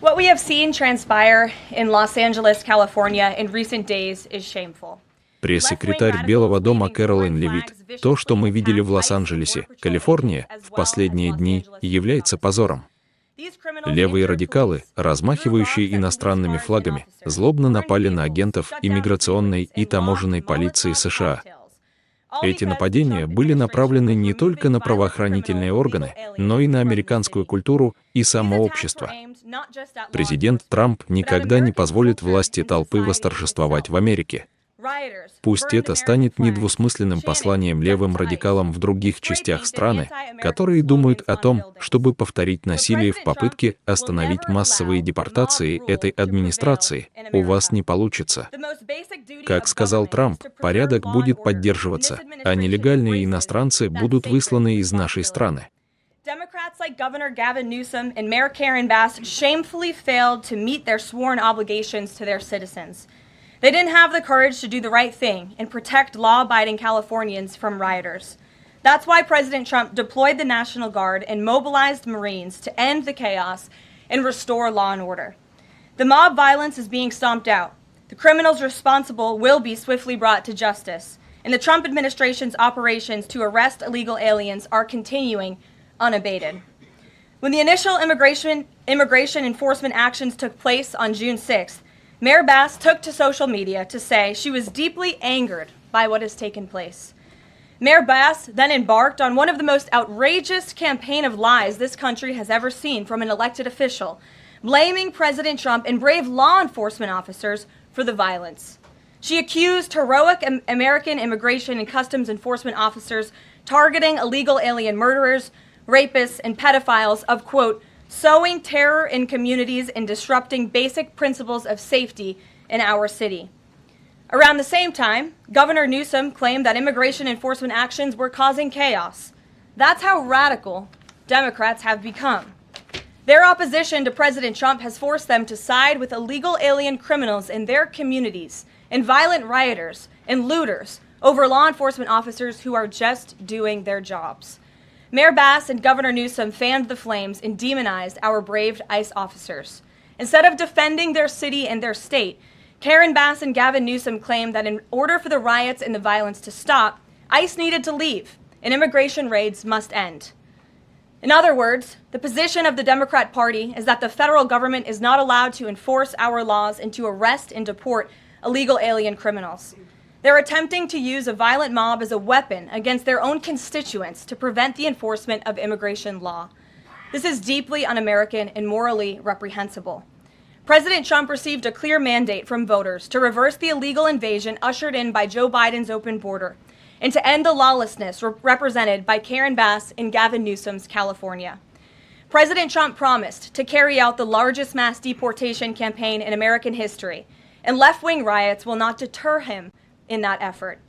What we have seen transpire in Лос-Анджелесе, California in recent days is shameful. Пресс-секретарь Белого дома Кэролайн Ливитт. То, что мы видели в Лос-Анджелесе, Калифорния, в последние дни, является позором. Левые радикалы, размахивающие иностранными флагами, злобно напали на агентов Иммиграционной и таможенной полиции США. Эти нападения были направлены не только на правоохранительные органы, но и на американскую культуру и само общество. Президент Трамп никогда не позволит власти толпы восторжествовать в Америке. Пусть это станет недвусмысленным посланием левым радикалам в других частях страны, которые думают о том, чтобы повторить насилие в попытке остановить массовые депортации этой администрации. У вас не получится. Как сказал Трамп, порядок будет поддерживаться, а нелегальные иностранцы будут высланы из нашей страны. Democrats like Governor Gavin Newsom and Mayor Karen Bass shamefully failed to meet their sworn obligations to their citizens. They didn't have the courage to do the right thing and protect law-abiding Californians from rioters. That's why President Trump deployed the National Guard and mobilized Marines to end the chaos and restore law and order. The mob violence is being stomped out. The criminals responsible will be swiftly brought to justice. And the Trump administration's operations to arrest illegal aliens are continuing unabated. When the initial immigration enforcement actions took place on June 6th, Mayor Bass took to social media to say she was deeply angered by what has taken place. Mayor Bass then embarked on one of the most outrageous campaign of lies this country has ever seen from an elected official, blaming President Trump and brave law enforcement officers for the violence. She accused heroic American immigration and customs enforcement officers targeting illegal alien murderers, rapists, and pedophiles of, quote, sowing terror in communities and disrupting basic principles of safety in our city. Around the same time, Governor Newsom claimed that immigration enforcement actions were causing chaos. That's how radical Democrats have become. Their opposition to President Trump has forced them to side with illegal alien criminals in their communities and violent rioters and looters over law enforcement officers who are just doing their jobs. Mayor Bass and Governor Newsom fanned the flames and demonized our brave ICE officers. Instead of defending their city and their state, Karen Bass and Gavin Newsom claimed that in order for the riots and the violence to stop, ICE needed to leave and immigration raids must end. In other words, the position of the Democrat Party is that the federal government is not allowed to enforce our laws and to arrest and deport illegal alien criminals. They're attempting to use a violent mob as a weapon against their own constituents to prevent the enforcement of immigration law. This is deeply un-American and morally reprehensible. President Trump received a clear mandate from voters to reverse the illegal invasion ushered in by Joe Biden's open border and to end the lawlessness represented by Karen Bass in Gavin Newsom's California. President Trump promised to carry out the largest mass deportation campaign in American history, and left-wing riots will not deter him in that effort.